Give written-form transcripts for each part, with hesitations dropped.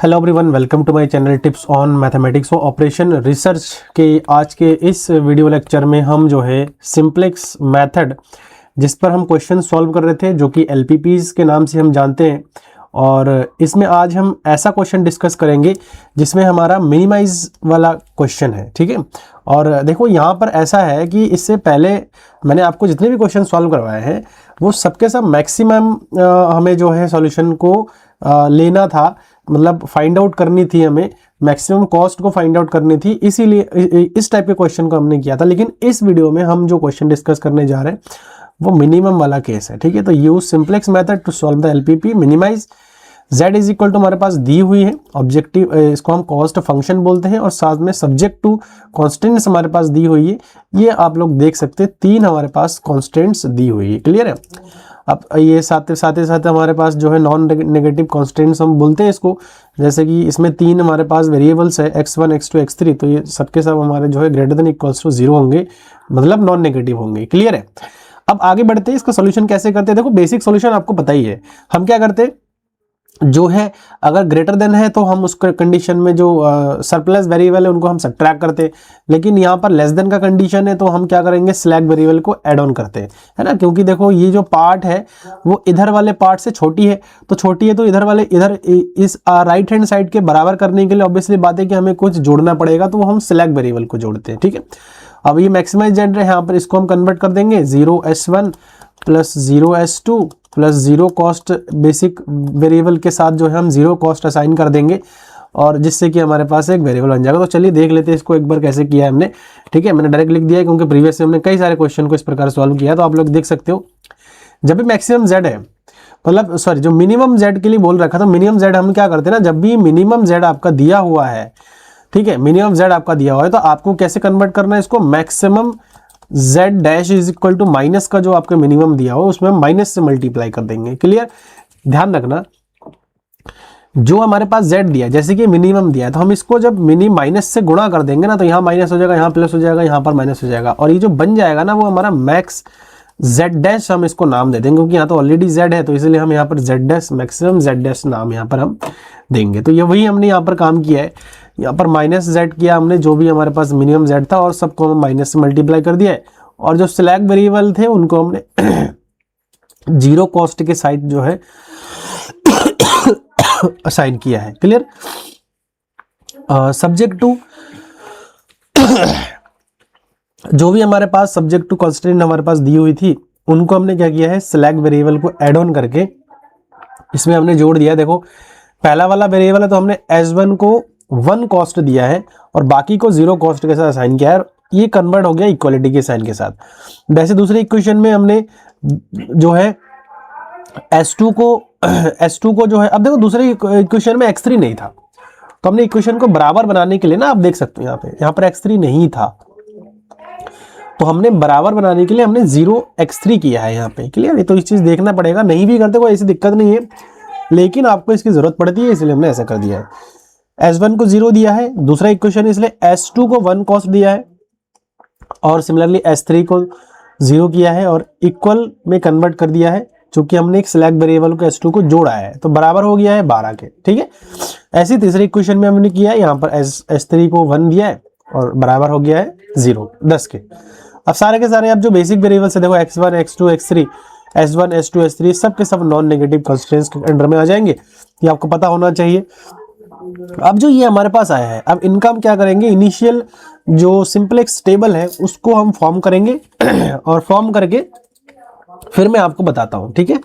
Hello everyone, welcome to my channel tips on mathematics और operation research के आज के इस वीडियो लेक्चर में हम जो है सिंप्लेक्स मेथड जिस पर हम क्वेश्चन सॉल्व कर रहे थे जो कि एलपीपीज के नाम से हम जानते हैं। और इसमें आज हम ऐसा क्वेश्चन डिस्कस करेंगे जिसमें हमारा मिनिमाइज वाला क्वेश्चन है। ठीक है, और देखो यहाँ पर ऐसा है कि इससे पहले मैंने आपको जितने भी क्वेश्चन सॉल्व करवाए हैं वो सबके सब मैक्सिमम हमें जो है सॉल्यूशन को लेना था, मतलब फाइंड आउट करनी थी, हमें मैक्सिमम कॉस्ट को फाइंड आउट करनी थी, इसीलिए इस टाइप के क्वेश्चन को हमने किया था। लेकिन इस वीडियो में हम जो क्वेश्चन डिस्कस करने जा रहे हैं वो मिनिमम वाला केस है। ठीक है, तो use simplex method to solve the LPP minimise. z is equal to हमारे पास दी हुई है ऑब्जेक्टिव, इसको हम कॉस्ट फंक्शन बोलते हैं, और साथ में सब्जेक्ट टू कॉन्स्टेंट्स हमारे पास दी हुई है। ये आप लोग देख सकते हैं, तीन हमारे पास कॉन्स्टेंट्स दी हुई है। क्लियर है। अब ये साथ हमारे पास जो है नॉन नेगेटिव कॉन्स्टेंट्स हम बोलते हैं इसको, जैसे कि इसमें तीन हमारे पास वेरिएबल्स है x1 x2 x3, तो ये सबके सब हमारे जो है ग्रेटर देन इक्वल्स टू 0 होंगे, मतलब नॉन नेगेटिव होंगे। क्लियर है। अब आगे बढ़ते हैं, इसका सोल्यूशन कैसे करते हैं। देखो बेसिक सोल्यूशन आपको पता ही है। हम क्या करते हैं, जो है अगर ग्रेटर देन है तो हम उस कंडीशन में जो सरप्लस वेरिएबल है उनको हम सब्ट्रैक्ट करते हैं, लेकिन यहाँ पर लेस देन का कंडीशन है तो हम क्या करेंगे, स्लैक वेरिएबल को ऐड ऑन करते हैं, है ना। क्योंकि देखो ये जो पार्ट है वो इधर वाले पार्ट से छोटी है, तो इधर वाले इधर इस राइट हैंड साइड के बराबर करने के लिए ऑब्वियसली बात है कि हमें कुछ जोड़ना पड़ेगा, तो हम स्लैक वेरिएबल को जोड़ते हैं। ठीक है, अब ये मैक्सिमाइज जेड है, यहाँ पर इसको हम कन्वर्ट कर देंगे 0s1 plus 0s2 plus 0 cost basic variable के साथ जो है हम 0 कॉस्ट असाइन कर देंगे, और जिससे कि हमारे पास एक वेरिएबल बन जाएगा। तो चलिए देख लेते हैं इसको एक बार कैसे किया है हमने। ठीक है, मैंने डायरेक्ट लिख दिया है क्योंकि प्रीवियस से हमने कई सारे क्वेश्चन को इस प्रकार सॉल्व किया है, तो आप लोग देख सकते हो। जब भी मैक्सिमम जेड है, मतलब सॉरी जो मिनिमम जेड के लिए बोल रखा था, मिनिमम जेड हम क्या करते हैं ना, जब भी मिनिमम जेड आपका दिया हुआ है, ठीक है, मिनिमम जेड आपका दिया हुआ है, तो आपको कैसे कन्वर्ट करना है इसको, maximum z dash is equal to minus का जो आपका मिनिमम दिया हो उसमें हम माइनस से मल्टीप्लाई कर देंगे। क्लियर। ध्यान रखना, जो हमारे पास z दिया है, जैसे कि मिनिमम दिया है, तो हम इसको जब मिनी माइनस से गुणा कर देंगे ना, तो यहाँ माइनस हो जाएगा, यहाँ प्लस हो जाएगा, यहाँ पर माइनस हो जाएगा, और ये जो बन जाएगा ना वो हमारा मैक्स z डैश हम इसको नाम दे देंगे, क्योंकि यहाँ तो ऑलरेडी z है, तो इसलिए हम यहाँ पर z dash maximum z dash नाम यहाँ पर हम देंगे। तो ये वही हमने यहाँ पर काम किया है, यहाँ पर माइनस z किया हमने, जो भी हमारे पास मिनिमम z था, और सबको हम माइनस से मल्टीप्लाई कर दिया है, और जो स्लैक वेरिएबल थे उनको हमने 0 कॉस्ट के साइड जो है असाइन किया है। क्लियर। सब्जेक्ट टू जो भी हमारे पास सब्जेक्ट टू कांस्टेंट हमारे पास दी हुई थी उनको हमने क्या किया है, स्लैक वेरिएबल को ऐड ऑन करके इसमें हमने जोड़ दिया। देखो पहला वाला वेरिएबल है तो हमने s1 को 1 कॉस्ट दिया है और बाकी को 0 कॉस्ट के साथ असाइन किया है, ये कन्वर्ट हो गया इक्वलिटी के साइन के साथ। वैसे दूसरे इक्वेशन में हमने जो है s2 को जो है, अब देखो दूसरे इक्वेशन में x3 नहीं था, तो हमने इक्वेशन को बराबर बनाने के लिए ना, आप देख सकते हो यहाँ पर x3 नहीं था, तो हमने बराबर बनाने के लिए हमने 0x3 किया है यहाँ पे। क्लियर। तो इस चीज देखना पड़ेगा, नहीं भी करते कोई ऐसी दिक्कत नहीं है, लेकिन आपको इसकी जरूरत पड़ती है, इसलिए हमने ऐसा कर दिया है। s1 को 0 दिया है, दूसरा इक्वेशन, इसलिए s2 को 1 कॉस्ट दिया है, और सिमिलरली s3 को 0 किया है और इक्वल में कन्वर्ट कर दिया है, चूंकि हमने एक स्लैक वेरिएबल को s2 को जोड़ा है, तो बराबर हो गया है 12 के। ठीक है, ऐसे तीसरे इक्वेशन में हमने किया है, यहाँ पर s3 को 1 दिया है और बराबर हो गया है 0 10 के। अब सारे के सारे आप जो बेसिक वेरिएबल्स है, देखो x1 x2 x3 s1 s2 s3 सब के सब नॉन नेगेटिव कंस्ट्रेंट्स के अंडर में आ जाएंगे, ये आपको पता होना चाहिए। अब जो ये हमारे पास आया है, अब इनका हम क्या करेंगे, इनिशियल जो सिंप्लेक्स टेबल है उसको हम फॉर्म करेंगे और फॉर्म करके फिर मैं आपको बताता हूं। ठीक है,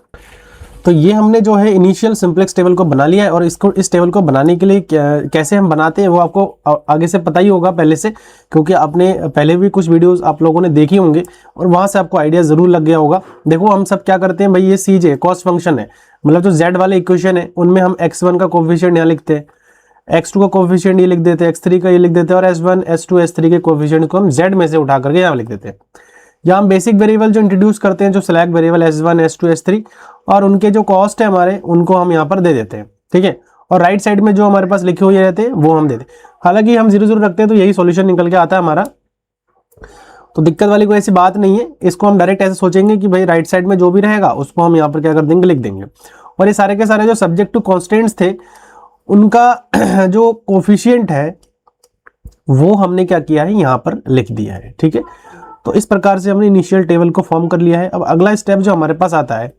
तो ये हमने जो है इनिशियल सिंप्लेक्स टेबल को बना लिया है, और इसको इस टेबल को बनाने के लिए कैसे हम बनाते हैं वो आपको आगे से पता ही होगा पहले से, क्योंकि आपने पहले भी कुछ वीडियोस आप लोगों ने देखी होंगे और वहां से आपको आइडिया जरूर लग गया होगा। देखो हम सब क्या करते हैं भाई, ये सीजे कॉस्ट फंक्शन है, मतलब जो z वाले इक्वेशन है उनमें हम x1 का कोफिशिएंट यहाँ लिखते हैं, x2 का कोफिशिएंट ये लिख देते हैं, x3 का ये लिख देते हैं, और s1 s2 s3 के कोफिशिएंट को हम z में से उठा करके यहाँ लिख देते हैं। या हम बेसिक वेरिएबल जो इंट्रोड्यूस करते हैं, जो slack variable s1 s2 s3, और उनके जो कॉस्ट है हमारे उनको हम यहाँ पर दे देते हैं। ठीक है, और राइट साइड में जो हमारे पास लिखे हुए रहते हैं वो हम देते हैं। हालांकि हम 0 0 रखते हैं तो यही सॉल्यूशन निकल के आता है हमारा, तो दिक्कत वाली कोई ऐसी बात नहीं है। इसको हम डायरेक्ट ऐसे सोचेंगे कि भाई राइट साइड में जो भी रहेगा उसको हम यहाँ पर क्या कर देंगे, लिख देंगे। और ये सारे के सारे जो सब्जेक्ट टू कॉन्स्टेंट्स थे उनका जो कोफिशिएंट है वो हमने क्या किया है, यहाँ पर लिख दिया है। ठीक है, तो इस प्रकार से हमने इनिशियल टेबल को फॉर्म कर लिया है। अब अगला स्टेप जो हमारे पास आता है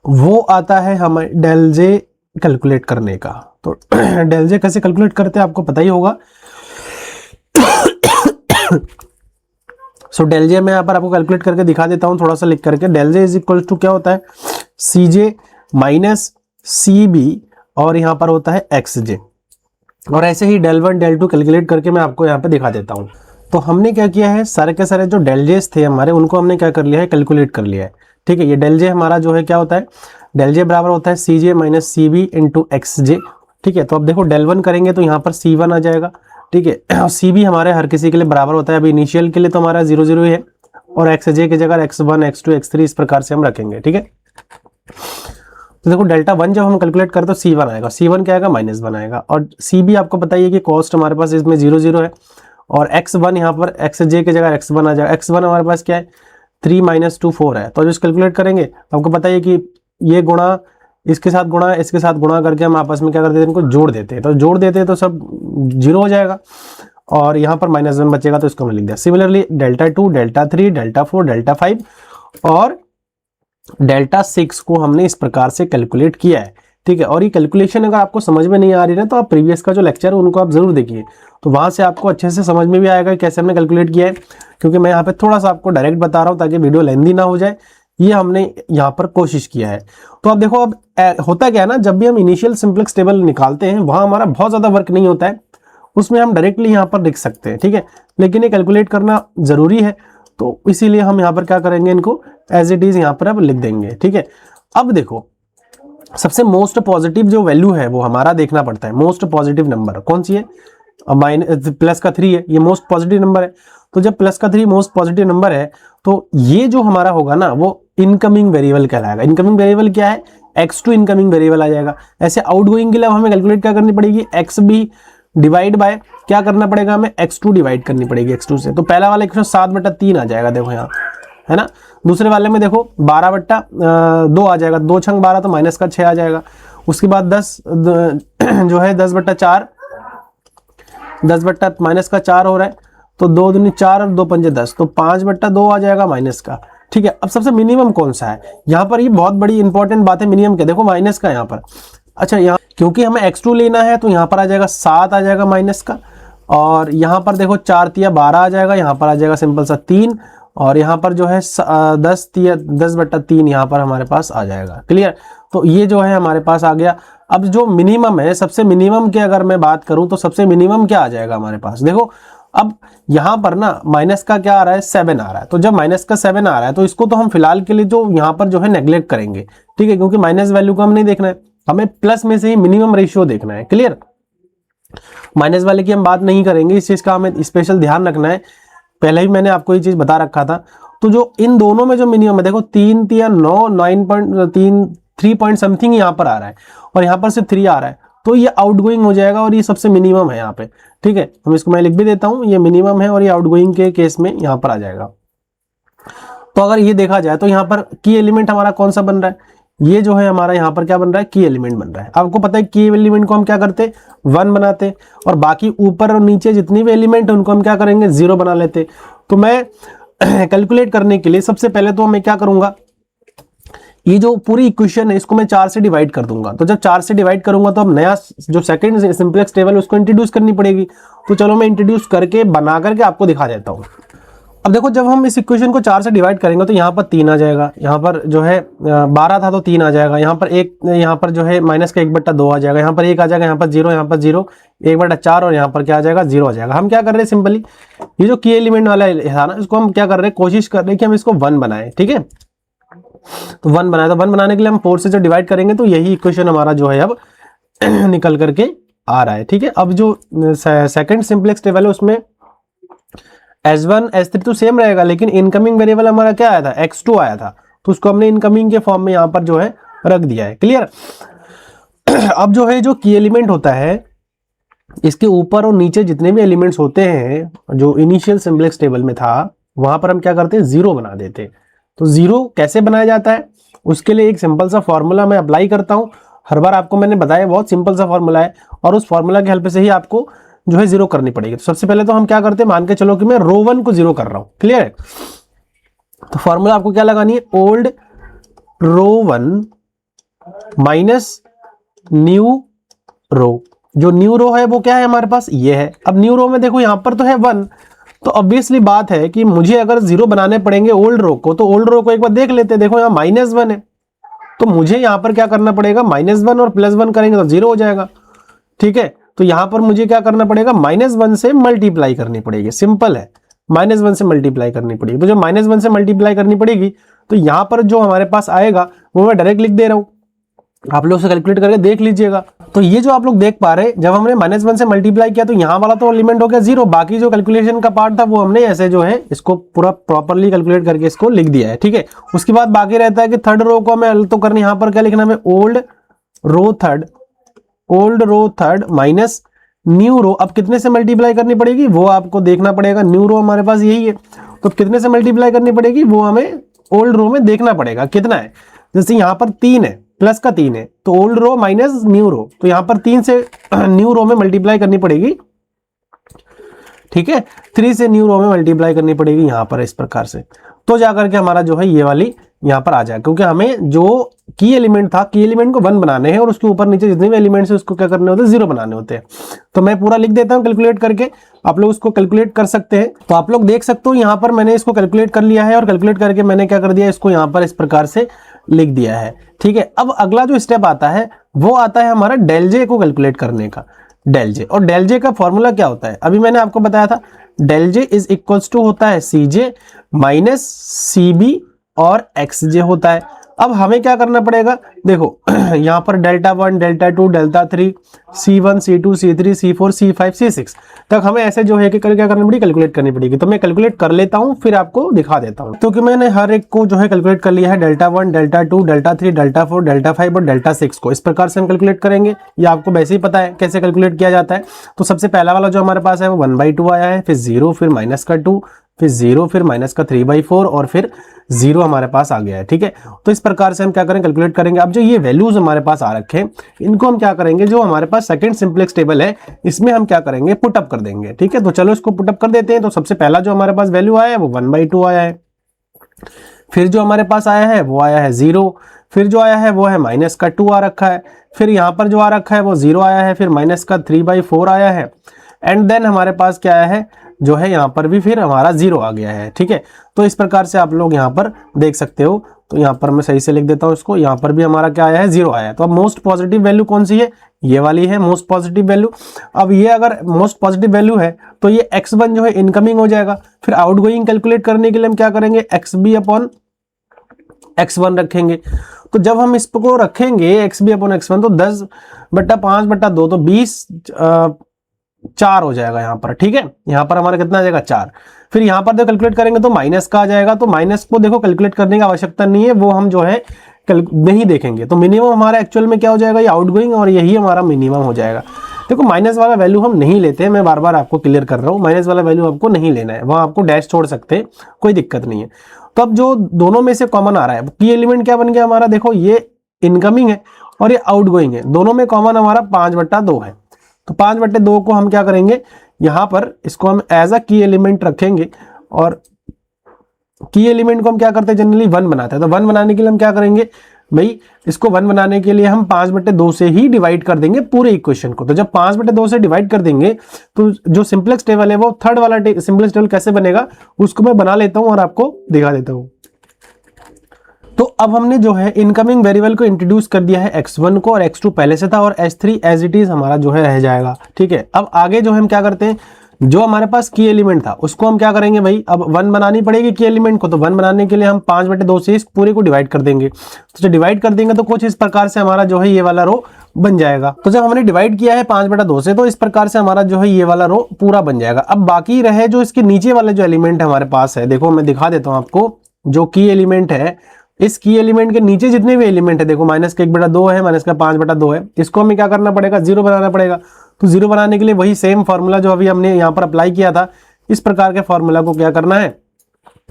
वो आता है हमें डेल जे कैलकुलेट करने का। तो डेल जे कैसे कैलकुलेट करते हैं आपको पता ही होगा। सो डेल जे मैं यहाँ पर आपको कैलकुलेट करके दिखा देता हूँ थोड़ा सा लिख करके। Del j is equal to क्या होता है, c j minus c b, और यहाँ पर होता है एक्स जे। और ऐसे ही del one del two calculate करके मैं आपको यहाँ पे दिखा देता हूँ। तो हमने क्या किया है, सारे के सारे जो डेल जेस थे हमारे उनको हमने क्या कर लिया है, कैलकुलेट कर लिया है। ठीक है, ये डेल जे हमारा जो है क्या होता है, डेल जे बराबर होता है c j minus c b into x j. ठीक है, तो अब देखो डेल वन करेंगे तो यहाँ पर सी वन आ जाएगा। ठीक है, और सी बी हमारे हर किसी के लिए बराबर होता है। अभी इनिशियल के लिए तो हमारा 0 0 ही है, और एक्स जे की जगह x1 x2 x3 इस प्रकार से हम रखेंगे। ठीक है, तो देखो डेल्टा वन जब हम कैलकुलेट करें तो C1 आएगा, C1 क्या आएगा, -1 आएगा। और CB आपको बताइए कि कॉस्ट हमारे पास इसमें 0 0 है, और x1 यहाँ पर xj की जगह x1 आ जाएगा। x1 हमारे पास क्या है, 3 - 2 4 है। तो जो कैलकुलेट करेंगे आपको बताइए कि ये गुणा इसके साथ गुणा इसके साथ गुणा करके हम आपस में क्या करते हैं, इनको जोड़ देते हैं। तो जोड़ देते हैं तो सब 0 हो जाएगा, और यहाँ पर -1 बचेगा, तो इसको हमने लिख दिया। Similarly delta 2 delta 3 delta 4 delta 5 और डेल्टा 6 को हमने इस प्रकार से कैलकुलेट किया है। ठीक है, और ये कैलकुलेशन अगर आपको समझ में नहीं आ रही ना तो आप प्रीवियस का जो लेक्चर है उनको आप जरूर देखिए, तो वहां से आपको अच्छे से समझ में भी आएगा कैसे हमने कैलकुलेट किया है। क्योंकि मैं यहाँ पे थोड़ा सा आपको डायरेक्ट बता रहा हूँ ताकि वीडियो लेंदी ना हो जाए, ये हमने यहाँ पर कोशिश किया है। तो अब देखो, अब होता क्या है ना, जब भी हम इनिशियल सिंप्लेक्स टेबल निकालते हैं वहां हमारा बहुत ज्यादा वर्क नहीं होता है, उसमें हम डायरेक्टली यहाँ पर लिख सकते हैं। ठीक है, लेकिन ये कैलकुलेट करना जरूरी है, तो इसीलिए हम यहाँ पर क्या करेंगे, इनको एज इट इज यहाँ पर अब लिख देंगे। ठीक है, अब देखो सबसे मोस्ट पॉजिटिव जो वैल्यू है वो हमारा देखना पड़ता है। मोस्ट पॉजिटिव नंबर कौन सी है, प्लस का 3 है, ये मोस्ट पॉजिटिव नंबर है। तो जब प्लस का 3 मोस्ट पॉजिटिव नंबर है तो ये जो हमारा होगा ना वो इनकमिंग वेरिएबल कहलाएगा। इनकमिंग वेरिएबल क्या है, x2 इनकमिंग वेरिएबल आ जाएगा। ऐसे आउटगोइंग के लिए हमें कैलकुलेट क्या करनी पड़ेगी, xb डिवाइड बाय क्या करना पड़ेगा, हमें x2 डिवाइड करनी पड़ेगी x2 से। तो पहला वाला 107/3 आ जाएगा, देखो यहाँ है ना। दूसरे वाले में देखो 12/2 आ जाएगा, 2 छंग 12 तो माइनस का 6 आ जाएगा। उसके बाद 10 जो है 10/4, 10 माइनस का 4 हो रहा है, तो 2 दूनी 4 और 2 पंजे 10, तो 5/2 आ जाएगा माइनस का। ठीक है, अब सबसे मिनिमम कौन सा है यहाँ पर, ये बहुत बड़ी इंपॉर्टेंट बात है मिनिमम के, देखो माइनस का यहाँ पर। अच्छा, यहाँ क्योंकि हमें x2 लेना है तो यहाँ पर आ जाएगा 7 आ जाएगा माइनस का, और यहाँ पर देखो 4 तिया 12 आ जाएगा, यहाँ पर आ जाएगा सिंपल सा 3, और यहाँ पर जो है 10/3 यहाँ पर हमारे पास आ जाएगा। क्लियर, तो ये जो है हमारे पास आ गया। अब जो मिनिमम है, सबसे मिनिमम की अगर मैं बात करूं तो सबसे मिनिमम क्या आ जाएगा हमारे पास, देखो अब यहाँ पर ना माइनस का क्या आ रहा है, 7 आ रहा है। तो जब माइनस का 7 आ रहा है तो इसको तो हम फिलहाल के लिए जो यहाँ पर जो है नेग्लेक्ट करेंगे। ठीक है, क्योंकि माइनस वैल्यू को हम नहीं देखना है, हमें प्लस में से ही मिनिमम रेशियो देखना है। क्लियर, माइनस वाले की हम बात नहीं करेंगे, इस चीज का हमें स्पेशल ध्यान रखना है। पहले ही मैंने आपको ये चीज बता रखा था। तो जो इन दोनों में जो मिनिमम है, देखो 3 तिया 9, 9.3 3 पॉइंट समथिंग यहाँ पर आ रहा है, और यहाँ पर से 3 आ रहा है, तो ये आउटगोइंग हो जाएगा, और ये सबसे मिनिमम है यहाँ पे। ठीक है, हम इसको मैं लिख भी देता हूँ, ये मिनिमम है और ये आउटगोइंग के केस में यहाँ पर आ जाएगा। तो अगर ये देखा जाए तो यहाँ पर की एलिमेंट हमारा कौन सा बन रहा है, ये जो है हमारा यहाँ पर क्या बन रहा है, की एलिमेंट बन रहा है। आपको पता है की एलिमेंट को हम क्या करते, 1 बनाते, और बाकी ऊपर और नीचे जितनी भी एलिमेंट है उनको हम क्या करेंगे, 0 बना लेते। तो मैं कैलकुलेट करने के लिए सबसे पहले तो मैं क्या करूंगा, ये जो पूरी इक्वेशन है इसको मैं 4 से डिवाइड कर दूंगा। तो जब 4 से डिवाइड करूंगा तो अब नया जो सेकंड सिंप्लेक्स टेबल है उसको इंट्रोड्यूस करनी पड़ेगी। तो चलो मैं इंट्रोड्यूस करके बना करके आपको दिखा देता हूँ। अब देखो, जब हम इस इक्वेशन को 4 से डिवाइड करेंगे तो यहाँ पर 3 आ जाएगा, यहाँ पर जो है 12 था तो 3 आ जाएगा, यहाँ पर एक, यहाँ पर जो है माइनस का 1/2 आ जाएगा, यहाँ पर 1 आ जाएगा, यहाँ पर 0, यहाँ पर 0, 1/4, और यहाँ पर क्या आ जाएगा, 0 आ जाएगा। हम क्या कर रहे हैं, सिंपली ये जो की एलिमेंट वाला है ना, इसको हम क्या कर रहे हैं, कोशिश कर रहे हैं कि हम इसको 1 बनाए। ठीक है, तो 1 बनाए, तो 1 बनाने के लिए हम 4 से जो डिवाइड करेंगे तो यही इक्वेशन हमारा जो है अब निकल करके आ रहा है। ठीक है, अब जो सेकंड सिंप्लेक्स टेबल है उसमें S1 S3 तो सेम रहेगा, लेकिन इनकमिंग वेरिएबल हमारा क्या आया था, x2 आया था, तो उसको हमने इनकमिंग के फॉर्म में यहाँ पर जो है रख दिया है। क्लियर, अब जो है जो की एलिमेंट होता है इसके ऊपर और नीचे जितने भी एलिमेंट्स होते हैं जो इनिशियल सिंप्लेक्स टेबल में था वहां पर हम क्या करते हैं, 0 बना देते। तो 0 कैसे बनाया जाता है, उसके लिए एक सिंपल सा फॉर्मूला मैं अप्लाई करता हूं। हर बार आपको मैंने बताया बहुत सिंपल सा फॉर्मूला है और उस फॉर्मूला की हेल्प से ही आपको जो है जीरो करनी पड़ेगी। तो सबसे पहले तो हम क्या करते हैं, मान के चलो कि मैं रो 1 को जीरो कर रहा हूं, क्लियर है। तो फॉर्मूला आपको क्या लगानी है, ओल्ड रो 1 माइनस न्यू रो। जो न्यू रो है वो क्या है हमारे पास, ये है। अब न्यू रो में देखो यहां पर तो है 1, तो ऑब्वियसली बात है कि मुझे अगर जीरो बनाने पड़ेंगे ओल्ड रो को, तो ओल्ड रो को एक बार देख लेते हैं। देखो यहाँ -1 है, तो मुझे यहां पर क्या करना पड़ेगा, -1 और +1 करेंगे तो जीरो हो जाएगा, ठीक है। तो यहां पर मुझे क्या करना पड़ेगा, -1 से मल्टीप्लाई करनी पड़ेगी, सिंपल है, -1 से मल्टीप्लाई करनी पड़ेगी। तो जब -1 से मल्टीप्लाई करनी पड़ेगी तो यहां पर जो हमारे पास आएगा वो मैं डायरेक्ट लिख दे रहा हूं, आप लोग से कैलकुलेट करके देख लीजिएगा। तो ये जो आप लोग देख पा रहे हैं, जब हमने -1 से मल्टीप्लाई किया तो यहाँ वाला तो एलिमेंट हो गया जीरो, बाकी जो कैलकुलेशन का पार्ट था वो हमने ऐसे जो है इसको पूरा प्रॉपरली कैलकुलेट करके इसको लिख दिया है, ठीक है। उसके बाद बाकी रहता है कि थर्ड रो को हमें तो करनी, यहाँ पर क्या लिखना है, old row third minus new row. अब कितने से मल्टीप्लाई करनी पड़ेगी वो आपको देखना पड़ेगा, न्यू रो हमारे पास यही है, तो कितने से मल्टीप्लाई करनी पड़ेगी वो हमें ओल्ड रो में देखना पड़ेगा कितना है। जैसे यहाँ पर 3 है, प्लस का 3 है, तो ओल्ड रो माइनस न्यू रो, तो यहां पर 3 से न्यू रो में मल्टीप्लाई करनी पड़ेगी, ठीक है। 3 से न्यू रो में मल्टीप्लाई करनी पड़ेगी यहां पर इस प्रकार से, तो जाकर के हमारा जो है ये वाली यहां पर आ जाए, क्योंकि हमें जो की एलिमेंट था, की एलिमेंट को 1 बनाने हैं और उसके ऊपर नीचे जितने भी एलिमेंट्स है उसको क्या करने होते हैं, 0 बनाने होते हैं। तो मैं पूरा लिख देता हूं कैलकुलेट करके, आप लोग उसको कैलकुलेट कर सकते हैं। तो आप लोग देख सकते हो यहां पर मैंने इसको कैलकुलेट कर लिया है और कैलकुलेट करके मैंने क्या कर दिया, इसको यहां पर इस प्रकार से लिख दिया है, ठीक है। अब अगला जो स्टेप आता है वो आता है हमारा डेल जे को कैलकुलेट करने का, डेल जे। और डेल जे का फॉर्मूला क्या होता है, अभी मैंने आपको बताया था, del j is equals to होता है c j minus c b और एक्स जे होता है। अब हमें क्या करना पड़ेगा, देखो यहां पर delta 1 delta 2 delta 3 C1 C2 C3 C4 C5 C6 तक हमें ऐसे जो है कि क्या करनी पड़ेगी, कैलकुलेट करनी पड़ेगी। तो मैं कैलकुलेट कर लेता हूं फिर आपको दिखा देता हूं। तो कि मैंने हर एक को जो है कैलकुलेट कर लिया है, delta 1 delta 2 delta 3 delta 4 delta 5 और डेल्टा 6 को इस प्रकार से हम कैलकुलेट करेंगे। ये आपको वैसे ही पता है कैसे कैलकुलेट किया जाता है। तो सबसे पहला वाला जो हमारे पास है वो 1/2 आया है, फिर 0, फिर -2, फिर 0, फिर -3/4 और फिर 0 हमारे पास आ गया है, ठीक है। तो इस प्रकार से हम क्या करें, कैलकुलेट करेंगे। अब जो ये वैल्यूज हमारे पास आ रखे हैं इनको हम क्या करेंगे, जो हमारे पास सेकंड सिंपलेक्स टेबल है इसमें हम क्या करेंगे, पुटअप कर देंगे, ठीक है। तो चलो इसको पुटअप कर देते हैं। तो सबसे पहला जो हमारे पास वैल्यू आया है वो 1/2 आया है, फिर जो हमारे पास आया है वो आया है 0, फिर जो आया है वो है -2 आ रखा है, फिर यहाँ पर जो आ रखा है वो 0 आया है, फिर -3/4 आया है, एंड देन हमारे पास क्या आया है, जो है यहाँ पर भी फिर हमारा 0 आ गया है, ठीक है। तो इस प्रकार से आप लोग यहाँ पर देख सकते हो। तो यहाँ पर मैं सही से लिख देता हूँ इसको, यहाँ पर भी हमारा क्या आया है, 0 आया है। तो अब मोस्ट पॉजिटिव वैल्यू कौन सी है, ये वाली है मोस्ट पॉजिटिव वैल्यू। अब ये अगर मोस्ट पॉजिटिव वैल्यू है तो ये x1 जो है इनकमिंग हो जाएगा। फिर आउटगोइंग कैलकुलेट करने के लिए हम क्या करेंगे, xb/x1 रखेंगे। तो जब हम इसको रखेंगे xb/x1 तो 10/5/2 तो 4 हो जाएगा यहाँ पर, ठीक है। यहाँ पर हमारा कितना आ जाएगा, 4। फिर यहाँ पर देखो कैलकुलेट करेंगे तो माइनस का आ जाएगा, तो माइनस को देखो कैलकुलेट करने की आवश्यकता नहीं है, वो हम जो है नहीं देखेंगे। तो मिनिमम हमारा एक्चुअल में क्या हो जाएगा, ये आउटगोइंग और यही हमारा मिनिमम हो जाएगा। देखो माइनस वाला वैल्यू हम नहीं लेते हैं, मैं बार बार आपको क्लियर कर रहा हूँ, माइनस वाला वैल्यू आपको नहीं लेना है, वहां आपको डैश छोड़ सकते हैं, कोई दिक्कत नहीं है। तो अब जो दोनों में से कॉमन आ रहा है, की एलिमेंट क्या बन गया हमारा, देखो ये इनकमिंग है और ये आउटगोइंग है, दोनों में कॉमन हमारा 5/2 है। तो 5/2 को हम क्या करेंगे, यहां पर इसको हम एज अ की एलिमेंट रखेंगे और की एलिमेंट को हम क्या करते हैं, जनरली 1 बनाते हैं। तो 1 बनाने के लिए हम क्या करेंगे भाई, इसको 1 बनाने के लिए हम 5/2 से ही डिवाइड कर देंगे पूरे इक्वेशन को। तो जब 5/2 से डिवाइड कर देंगे तो जो सिंपलेक्स टेबल है वो थर्ड वाला सिंपलेक्स टेबल कैसे बनेगा उसको मैं बना लेता हूं और आपको दिखा देता हूं। तो अब हमने जो है इनकमिंग वेरिएबल को इंट्रोड्यूस कर दिया है x1 को, और x2 पहले से था और h3 एज इट इज हमारा जो है रह जाएगा, ठीक है। अब आगे जो हम क्या करते हैं, जो हमारे पास की एलिमेंट था उसको हम क्या करेंगे भाई, अब 1 बनानी पड़ेगी की एलिमेंट को। तो 1 बनाने के लिए हम 5/2 से इस पूरे को डिवाइड कर देंगे। तो जब डिवाइड कर देंगे तो कुछ इस प्रकार से हमारा जो है ये वाला रो बन जाएगा। तो जब हमने डिवाइड किया है 5/2 से तो इस प्रकार से हमारा जो है ये वाला रो पूरा बन जाएगा। अब बाकी रहे जो इसके नीचे वाले जो एलिमेंट हमारे पास है, देखो मैं दिखा देता हूँ आपको, जो की एलिमेंट है इस की एलिमेंट के नीचे जितने भी एलिमेंट है, देखो -1/2 है, -5/2 है, इसको हमें क्या करना पड़ेगा, 0 बनाना पड़ेगा। तो 0 बनाने के लिए वही सेम फॉर्मूला जो अभी हमने यहाँ पर अप्लाई किया था, इस प्रकार के फॉर्मूला को क्या करना है,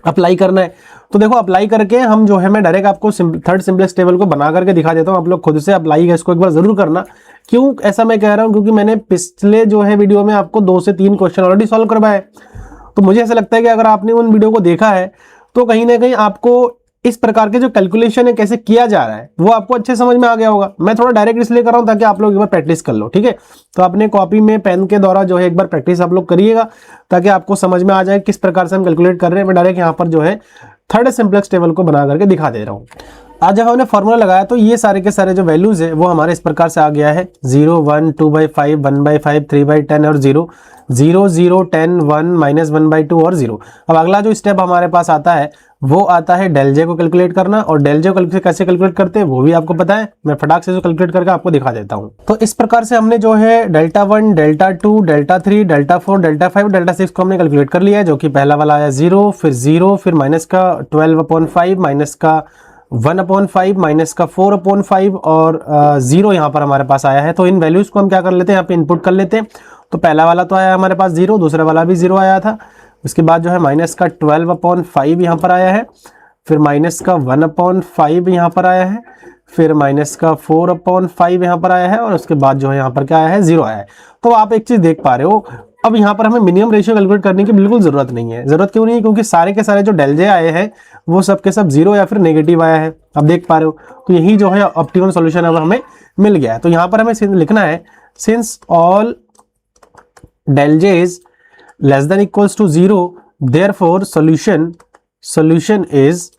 अप्लाई करना है। तो देखो अप्लाई करके हम जो है, मैं डायरेक्ट आपको थर्ड सिंपलेक्स टेबल को बना करके दिखा देता हूँ। आप लोग खुद से अप्लाई इसको एक बार जरूर करना। क्यों ऐसा मैं कह रहा हूँ, क्योंकि मैंने पिछले जो है वीडियो में आपको 2 से 3 क्वेश्चन ऑलरेडी सॉल्व करवाए। तो मुझे ऐसा लगता है कि अगर आपने उन वीडियो को देखा है तो कहीं ना कहीं आपको इस प्रकार के जो कैलकुलेशन है कैसे किया जा रहा है वो आपको अच्छे समझ में आ गया होगा। मैं थोड़ा डायरेक्ट इसलिए कर रहा हूं ताकि आप लोग एक बार प्रैक्टिस कर लो, ठीक है। तो अपने कॉपी में पेन के द्वारा जो है एक बार प्रैक्टिस आप लोग करिएगा ताकि आपको समझ में आ जाए किस प्रकार से हम कैलकुलेट कर रहे हैं। मैं डायरेक्ट यहाँ पर जो है थर्ड सिंपलेक्स टेबल को बना करके दिखा दे रहा हूँ। आज जब हमने फॉर्मूला लगाया तो ये सारे के सारे जो वैल्यूज है वो हमारे इस प्रकार से आ गया है 0, 1, 2/5, 1/5, 3/10 और 0, 0, 0, 10, 1, -1/2 और 0। अब अगला जो स्टेप हमारे पास आता है वो आता है डेल जे को कैलकुलेट करना। और डेल जे को कैसे कैलकुलेट करते हैं वो भी आपको पता है, मैं फटाक से जो कैलकुलेट करके आपको दिखा देता हूँ। तो इस प्रकार से हमने जो है Δ1, Δ2, Δ3, Δ4, Δ5, Δ6 को हमने कैलकुलेट कर लिया है। जो कि पहला वाला आया 0, फिर माइनस का 12/5, माइनस का 1/5, माइनस का 4/5 और 0 यहाँ पर हमारे पास आया है। तो इन वैल्यूज को हम क्या कर लेते हैं, यहाँ पे इनपुट कर लेते हैं। तो पहला वाला तो आया हमारे पास 0, दूसरा वाला भी 0 आया था। उसके बाद जो है माइनस का 12/5 यहाँ पर आया है, फिर माइनस का 1/5 यहाँ पर आया है, फिर माइनस का 4/5 यहाँ पर आया है और उसके बाद जो है यहाँ पर क्या आया है, 0 आया है। तो आप एक चीज देख पा रहे हो, अब यहाँ पर हमें मिनिमम रेशियो कैलकुलेट करने की बिल्कुल जरूरत नहीं है। जरूरत क्यों नहीं है, क्योंकि सारे के सारे जो डेल जे आए हैं वो सब के सब 0 या फिर नेगेटिव आया है। अब देख पा रहे हो, तो यही जो है ऑप्टिमम सॉल्यूशन अब हमें मिल गया है। तो यहाँ पर हमें लिखना है since all del j is less than equals to 0, therefore solution is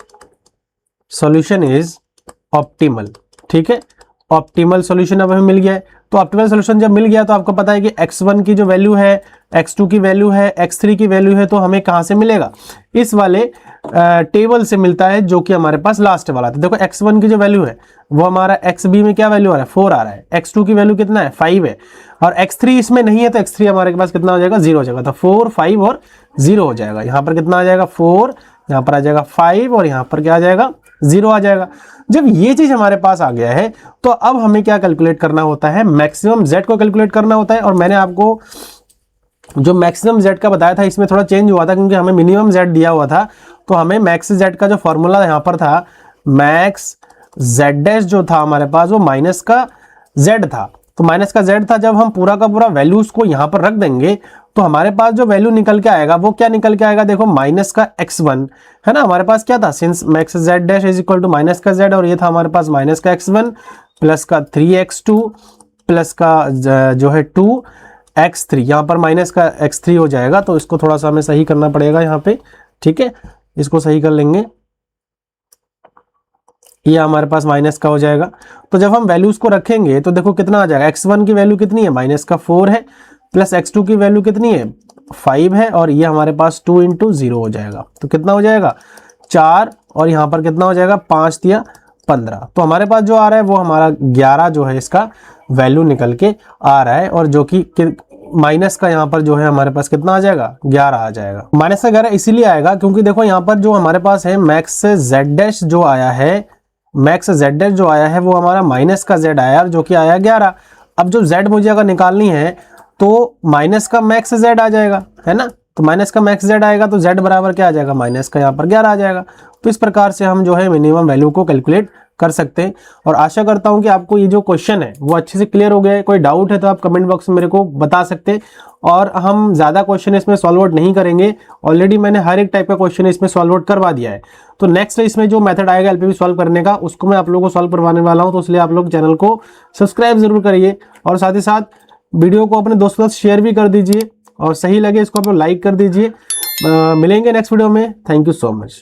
optimal। ठीक है, ऑप्टिमल सॉल्यूशन अब हमें मिल गया है। तो ऑप्टिमल सॉल्यूशन जब मिल गया तो आपको पता है कि x1 की जो वैल्यू है, x2 की वैल्यू है, x3 की वैल्यू है, तो हमें कहां से मिलेगा, इस वाले टेबल से मिलता है जो कि हमारे पास लास्ट वाला था। देखो x1 की जो वैल्यू है वो हमारा xb में क्या वैल्यू आ रहा है, 4 आ रहा है। x2 की वैल्यू कितना है, 5 है। और x3 इसमें नहीं है तो x3 हमारे पास कितना हो जाएगा, 0 हो जाएगा। तो 4, 5 और 0 हो जाएगा। यहाँ पर कितना आ जाएगा, 4, यहाँ पर आ जाएगा 5 और यहाँ पर क्या आ जाएगा, 0 आ जाएगा। जब ये चीज हमारे पास आ गया है तो अब हमें क्या कैलकुलेट करना होता है, मैक्सिमम z को कैलकुलेट करना होता है। और मैंने आपको जो मैक्सिमम z का बताया था इसमें थोड़ा चेंज हुआ था क्योंकि हमें मिनिमम z दिया हुआ था। तो हमें मैक्स z का जो फॉर्मूला यहाँ पर था, मैक्स z डैश जो था हमारे पास वो माइनस का z था। तो माइनस का z था, जब हम पूरा का पूरा वैल्यूज को यहाँ पर रख देंगे तो हमारे पास जो वैल्यू निकल के आएगा वो क्या निकल के आएगा, देखो माइनस का x1 है ना। हमारे पास क्या था, since max z dash is equal to minus का z, और ये था हमारे पास माइनस का x1 प्लस का 3x2 प्लस का जो है 2x3। यहाँ पर माइनस का x3 हो जाएगा, तो इसको थोड़ा सा हमें सही करना पड़ेगा यहाँ पे। ठीक है, इसको सही कर लेंगे, ये हमारे पास माइनस का हो जाएगा। तो जब हम वैल्यूज को रखेंगे तो देखो कितना आ जाएगा, x1 की वैल्यू कितनी है, माइनस का 4 है, प्लस x2 की वैल्यू कितनी है, 5 है, और ये हमारे पास 2 × 0 हो जाएगा। तो कितना हो जाएगा, 4, और यहाँ पर कितना हो जाएगा, 5 या 15। तो हमारे पास जो आ रहा है वो हमारा 11 जो है इसका वैल्यू निकल के आ रहा है। और जो कि माइनस का यहाँ पर जो है हमारे पास कितना आ जाएगा, 11 आ जाएगा। माइनस का 11 इसीलिए आएगा क्योंकि देखो यहाँ पर जो हमारे पास है मैक्स z डैश जो आया है, मैक्स z डैश जो आया है वो हमारा माइनस का z आया जो कि आया 11। अब जो z मुझे अगर निकालनी है तो माइनस का मैक्स z आ जाएगा, है ना। तो माइनस का मैक्स z आएगा तो z बराबर क्या आ जाएगा, माइनस का यहाँ पर 11 आ जाएगा। तो इस प्रकार से हम जो है मिनिमम वैल्यू को कैलकुलेट कर सकते हैं। और आशा करता हूं कि आपको ये जो क्वेश्चन है वो अच्छे से क्लियर हो गया है। कोई डाउट है तो आप कमेंट बॉक्स में मेरे को बता सकते हैं। और हम ज़्यादा क्वेश्चन इसमें सॉल्व आउट नहीं करेंगे, ऑलरेडी मैंने हर एक टाइप का क्वेश्चन इसमें सॉल्व आउट करवा दिया है। तो नेक्स्ट इसमें जो मेथड आएगा एलपीवी सॉल्व करने का उसको मैं आप लोगों को सॉल्व करवाने वाला हूँ। तो इसलिए आप लोग चैनल को सब्सक्राइब जरूर करिए और साथ ही साथ वीडियो को अपने दोस्तों के साथ शेयर भी कर दीजिए और सही लगे इसको आप लोग लाइक कर दीजिए। मिलेंगे नेक्स्ट वीडियो में। Thank you so much.